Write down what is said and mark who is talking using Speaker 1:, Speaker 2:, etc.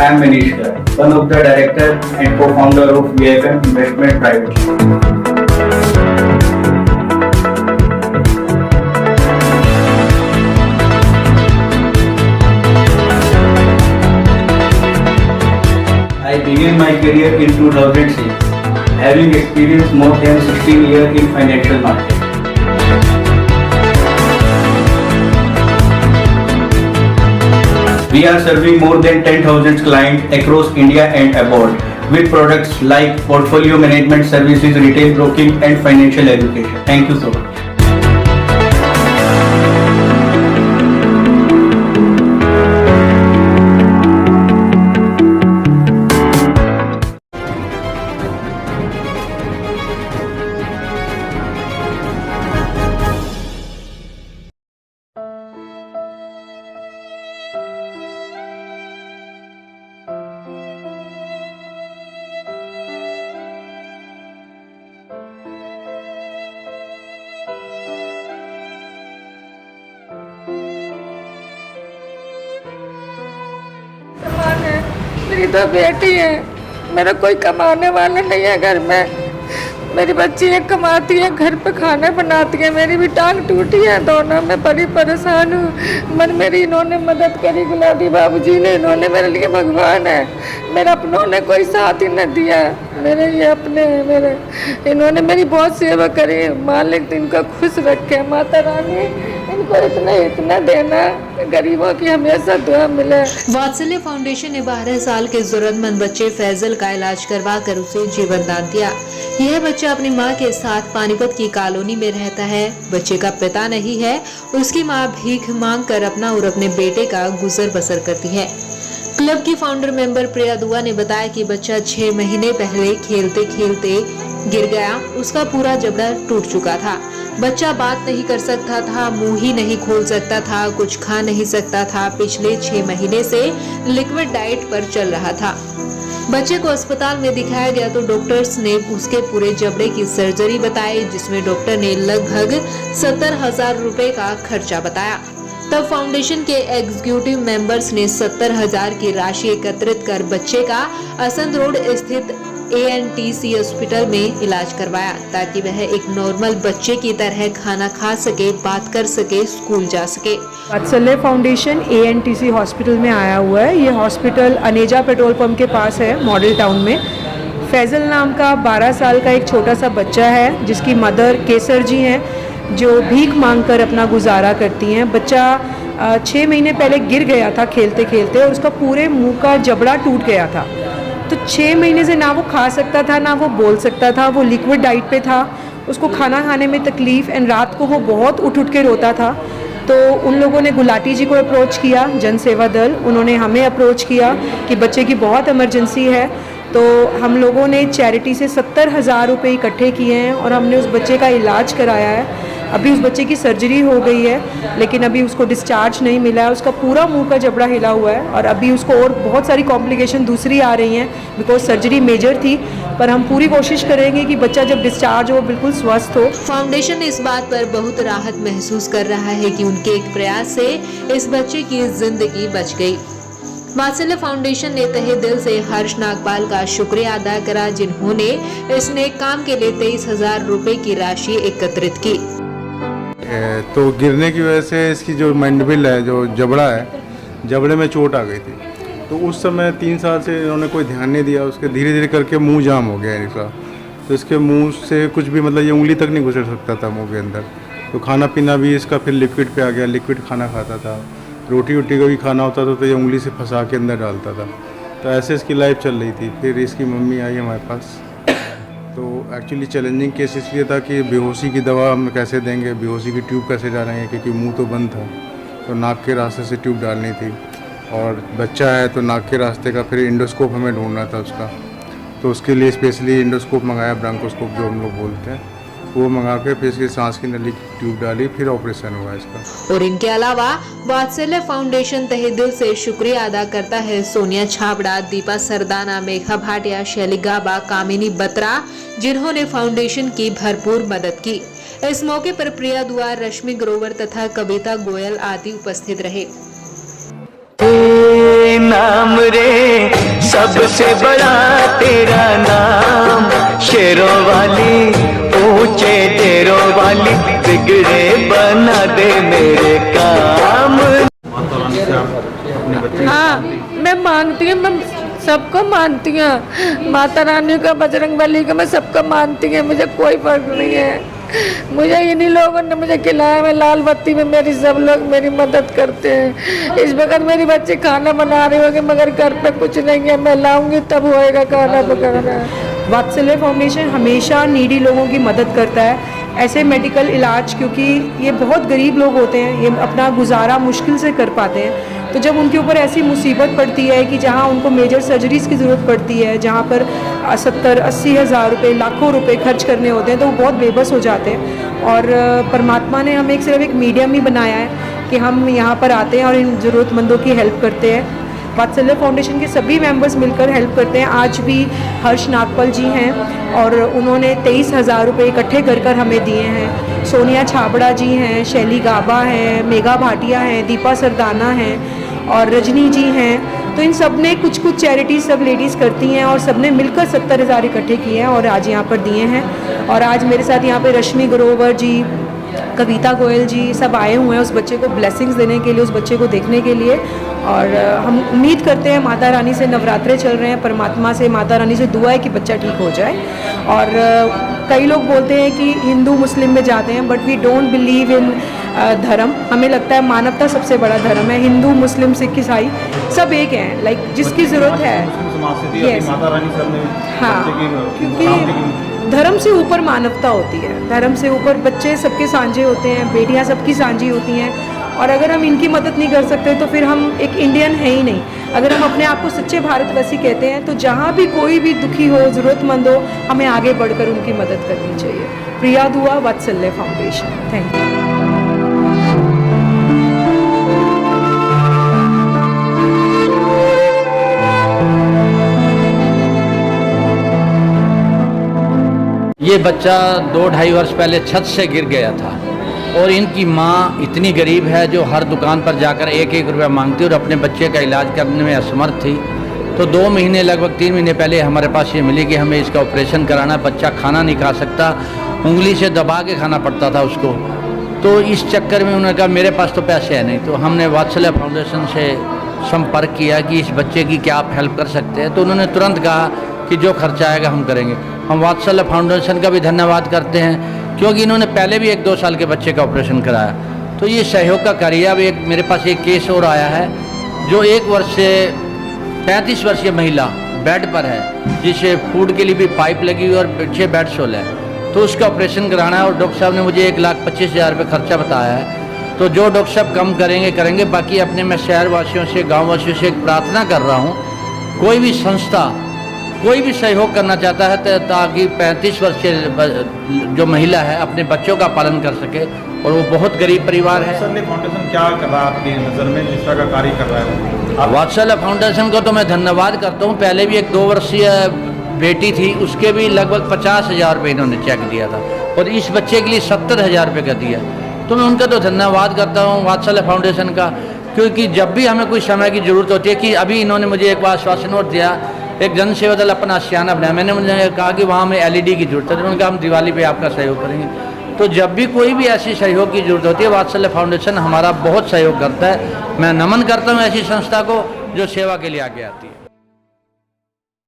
Speaker 1: I am Manish Gar, one of the director and co-founder of VFM Investment Private Limited. I began my career in 2006, having experienced more than 16 years in financial market. We are serving more than 10,000 clients across India and abroad with products like portfolio management services, retail broking and financial education. Thank you so much.
Speaker 2: मेरी दो बेटी है, मेरा कोई कमाने वाला नहीं है घर में। मेरी बच्ची एक कमाती है, घर पे खाना बनाती है। मेरी भी टांग टूटी है दोनों, मैं बड़ी परेशान हूँ। मन मेरी इन्होंने मदद करी, गुलाटी बाबूजी ने, इन्होंने मेरे लिए भगवान है। मेरे अपनों ने कोई साथ ही न दिया, मेरे ये अपने मेरे इन्होंने मेरी बहुत सेवा करी। मालिक इनका खुश रखे, माता रानी इनको इतना देना, गरीबों की हमेशा दुआ मिले।
Speaker 3: वात्सल्य फाउंडेशन ने 12 साल के जरूरतमंद बच्चे फैजल का इलाज करवा कर उसे जीवन दान दिया। यह बच्चा अपनी मां के साथ पानीपत की कॉलोनी में रहता है। बच्चे का पिता नहीं है, उसकी मां भीख मांग कर अपना और अपने बेटे का गुजर बसर करती है। क्लब की फाउंडर मेंबर प्रिया दुआ ने बताया कि बच्चा 6 महीने पहले खेलते खेलते गिर गया। उसका पूरा जबड़ा टूट चुका था। बच्चा बात नहीं कर सकता था, मुंह ही नहीं खोल सकता था, कुछ खा नहीं सकता था। पिछले 6 महीने से लिक्विड डाइट पर चल रहा था। बच्चे को अस्पताल में दिखाया गया तो डॉक्टर्स ने उसके पूरे जबड़े की सर्जरी बताई, जिसमें डॉक्टर ने लगभग 70,000 रुपए का खर्चा बताया। तब फाउंडेशन के एग्जीक्यूटिव मेंबर्स ने 70,000 की राशि एकत्रित कर बच्चे का असंध रोड स्थित ANTC हॉस्पिटल में इलाज करवाया, ताकि वह एक नॉर्मल बच्चे की तरह खाना खा सके, बात कर सके, स्कूल जा सके।
Speaker 4: वात्सल्य फाउंडेशन ANTC हॉस्पिटल में आया हुआ है। ये हॉस्पिटल अनेजा पेट्रोल पंप के पास है, मॉडल टाउन में। फैजल नाम का 12 साल का एक छोटा सा बच्चा है, जिसकी मदर केसर जी हैं, जो भीख मांगकर अपना गुजारा करती हैं। बच्चा 6 महीने पहले गिर गया था खेलते खेलते, और उसका पूरे मुंह का जबड़ा टूट गया था। तो 6 महीने से ना वो खा सकता था, ना वो बोल सकता था। वो लिक्विड डाइट पे था, उसको खाना खाने में तकलीफ़, एंड रात को वो बहुत उठ के रोता था। तो उन लोगों ने गुलाटी जी को अप्रोच किया, जन सेवा दल, उन्होंने हमें अप्रोच किया कि बच्चे की बहुत इमरजेंसी है। तो हम लोगों ने चैरिटी से 70,000 रुपये इकट्ठे किए हैं और हमने उस बच्चे का इलाज कराया है। अभी उस बच्चे की सर्जरी हो गई है, लेकिन अभी उसको डिस्चार्ज नहीं मिला है। उसका पूरा मुंह का जबड़ा हिला हुआ है और अभी उसको और बहुत सारी कॉम्प्लिकेशन दूसरी आ रही हैं, बिकॉज सर्जरी मेजर थी। पर हम पूरी कोशिश करेंगे कि बच्चा जब डिस्चार्ज हो बिल्कुल स्वस्थ हो।
Speaker 3: फाउंडेशन इस बात पर बहुत राहत महसूस कर रहा है कि उनके एक प्रयास से इस बच्चे की जिंदगी बच गई। वात्सल्य फाउंडेशन ने तहे दिल से हर्ष नागपाल का शुक्रिया अदा करा, जिन्होंने इस नेक काम के लिए 23,000 रुपए की राशि एकत्रित की।
Speaker 5: तो गिरने की वजह से इसकी जो मैंडिबल है, जो जबड़ा है, जबड़े में चोट आ गई थी। तो उस समय 3 साल से इन्होंने कोई ध्यान नहीं दिया। उसके धीरे धीरे करके मुंह जाम हो गया इसका। तो इसके मुंह से कुछ भी, मतलब ये उंगली तक नहीं घुसर सकता था मुंह के अंदर। तो खाना पीना भी इसका फिर लिक्विड पे आ गया, लिक्विड खाना खाता था। रोटी वोटी का भी खाना होता था तो ये उंगली से फंसा के अंदर डालता था। तो ऐसे इसकी लाइफ चल रही थी। फिर इसकी मम्मी आई हमारे पास। तो एक्चुअली चैलेंजिंग केस इसलिए था कि बेहोशी की दवा हम कैसे देंगे, बेहोशी की ट्यूब कैसे डालेंगे, क्योंकि मुंह तो बंद था। तो नाक के रास्ते से ट्यूब डालनी थी, और बच्चा है तो नाक के रास्ते का फिर इंडोस्कोप हमें ढूंढना था उसका। तो उसके लिए स्पेशली इंडोस्कोप मंगाया, ब्रांकोस्कोप जो हम लोग बोलते हैं, वो मंगा के फिर इसकी सांस की नली की ट्यूब डाली, फिर ऑपरेशन हुआ इसका।
Speaker 3: और इनके अलावा वात्सल्य फाउंडेशन तहे दिल से शुक्रिया अदा करता है सोनिया छाबड़ा, दीपा सरदाना, मेघा भाटिया, शैली गाबा, कामिनी बत्रा, जिन्होंने फाउंडेशन की भरपूर मदद की। इस मौके पर प्रिया दुआ, रश्मि ग्रोवर तथा कविता गोयल आदि उपस्थित रहे।
Speaker 6: नाम रे सबसे बड़ा तेरा नाम, शेरों वाली ऊंचे डेरों वाली, बिगड़े बना दे मेरे काम।
Speaker 2: हाँ, मैं मानती हूँ, मैं सबको मानती हूँ, माता रानी का, बजरंग बली का, मैं सबको मानती हूँ, मुझे कोई फर्क नहीं है। मुझे इन्हीं लोगों ने मुझे खिलाया, मैं लाल बत्ती में मेरी सब लोग मेरी मदद करते हैं। इस वक्त मेरी बच्ची खाना बना रही होगी मगर घर पे कुछ नहीं है, मैं लाऊंगी तब होएगा खाना पकाना।
Speaker 4: वात्सल्य फाउंडेशन हमेशा नीडी लोगों की मदद करता है, ऐसे मेडिकल इलाज, क्योंकि ये बहुत गरीब लोग होते हैं, ये अपना गुजारा मुश्किल से कर पाते हैं। तो जब उनके ऊपर ऐसी मुसीबत पड़ती है कि जहाँ उनको मेजर सर्जरीज़ की ज़रूरत पड़ती है, जहाँ पर 70-80 हज़ार रुपये, लाखों रुपए खर्च करने होते हैं, तो वो बहुत बेबस हो जाते हैं। और परमात्मा ने हमें सिर्फ एक मीडियम ही बनाया है कि हम यहाँ पर आते हैं और इन ज़रूरतमंदों की हेल्प करते हैं। वात्सल्य फाउंडेशन के सभी मेंबर्स मिलकर हेल्प करते हैं। आज भी हर्ष नागपाल जी हैं और उन्होंने 23,000 रुपये इकट्ठे कर हमें दिए हैं। सोनिया छाबड़ा जी हैं, शैली गाबा हैं, मेघा भाटिया हैं, दीपा सरदाना हैं और रजनी जी हैं। तो इन सब ने कुछ चैरिटीज़ सब लेडीज़ करती हैं और सब ने मिलकर 70,000 इकट्ठे किए हैं और आज यहाँ पर दिए हैं। और आज मेरे साथ यहाँ पे रश्मि ग्रोवर जी, कविता गोयल जी सब आए हुए हैं उस बच्चे को ब्लेसिंग्स देने के लिए, उस बच्चे को देखने के लिए। और हम उम्मीद करते हैं, माता रानी से नवरात्रे चल रहे हैं, परमात्मा से, माता रानी से दुआ है कि बच्चा ठीक हो जाए। और कई लोग बोलते हैं कि हिंदू मुस्लिम में जाते हैं, but we don't believe in धर्म। हमें लगता है मानवता सबसे बड़ा धर्म है। हिंदू मुस्लिम सिख ईसाई सब एक हैं, लाइक जिसकी ज़रूरत है। यस, हाँ, क्योंकि धर्म से ऊपर मानवता होती है, धर्म से ऊपर बच्चे सबके सांझे होते हैं, बेटियां सबकी सांझी होती हैं। और अगर हम इनकी मदद नहीं कर सकते तो फिर हम एक इंडियन है ही नहीं। अगर हम अपने आप को सच्चे भारतवासी कहते हैं तो जहाँ भी कोई भी दुखी हो, ज़रूरतमंद हो, हमें आगे बढ़कर उनकी मदद करनी चाहिए। प्रिया दुआ, वात्सल्य फाउंडेशन। Thank you.
Speaker 7: ये बच्चा 2-2.5 वर्ष पहले छत से गिर गया था और इनकी माँ इतनी गरीब है जो हर दुकान पर जाकर 1-1 रुपया मांगती और अपने बच्चे का इलाज करने में असमर्थ थी। तो 2 महीने, लगभग 3 महीने पहले हमारे पास ये मिली कि हमें इसका ऑपरेशन कराना। बच्चा खाना नहीं खा सकता, उंगली से दबा के खाना पड़ता था उसको। तो इस चक्कर में उन्होंने कहा मेरे पास तो पैसे हैं नहीं। तो हमने वात्सल्य फाउंडेशन से संपर्क किया कि इस बच्चे की क्या आप हेल्प कर सकते हैं। तो उन्होंने तुरंत कहा कि जो खर्चा आएगा हम करेंगे। हम वात्सल्य फाउंडेशन का भी धन्यवाद करते हैं क्योंकि इन्होंने पहले भी 1-2 साल के बच्चे का ऑपरेशन कराया। तो ये सहयोग का कार्य। अब एक मेरे पास एक केस और आया है जो 1 वर्ष से 35 वर्षीय महिला बेड पर है, जिसे फूड के लिए भी पाइप लगी हुई और पीछे बेड सोल है। तो उसका ऑपरेशन कराना है और डॉक्टर साहब ने मुझे 1,25,000 रुपये खर्चा बताया है। तो जो डॉक्टर साहब कम करेंगे। बाकी अपने मैं शहर वासियों से, गाँव वासियों से एक प्रार्थना कर रहा हूँ, कोई भी संस्था कोई भी सहयोग करना चाहता है ताकि 35 वर्षीय जो महिला है अपने बच्चों का पालन कर सके, और वो बहुत गरीब परिवार है।
Speaker 8: वात्सल्य फाउंडेशन क्या कर रहा है आपकी नज़र में, जिस तरह का कार्य कर रहा है?
Speaker 7: वात्सल्य फाउंडेशन को तो मैं धन्यवाद करता हूँ। पहले भी एक 2 वर्षीय बेटी थी, उसके भी लगभग 50,000 रुपये इन्होंने चेक दिया था और इस बच्चे के लिए 70,000 रुपये का दिया। तो मैं उनका तो धन्यवाद करता हूँ वात्सल्य फाउंडेशन का, क्योंकि जब भी हमें कोई समय की ज़रूरत होती है कि अभी इन्होंने मुझे एक बार आश्वासन और दिया, एक जन सेवा दल अपना आशियाना बनाया। मैंने मुझे कहा कि वहाँ हमें LED की ज़रूरत है, तो उन्होंने कहा हम दिवाली पे आपका सहयोग करेंगे। तो जब भी कोई भी ऐसी सहयोग की ज़रूरत होती है, वात्सल्य फाउंडेशन हमारा बहुत सहयोग करता है। मैं नमन करता हूँ ऐसी संस्था को जो सेवा के लिए आगे आती है।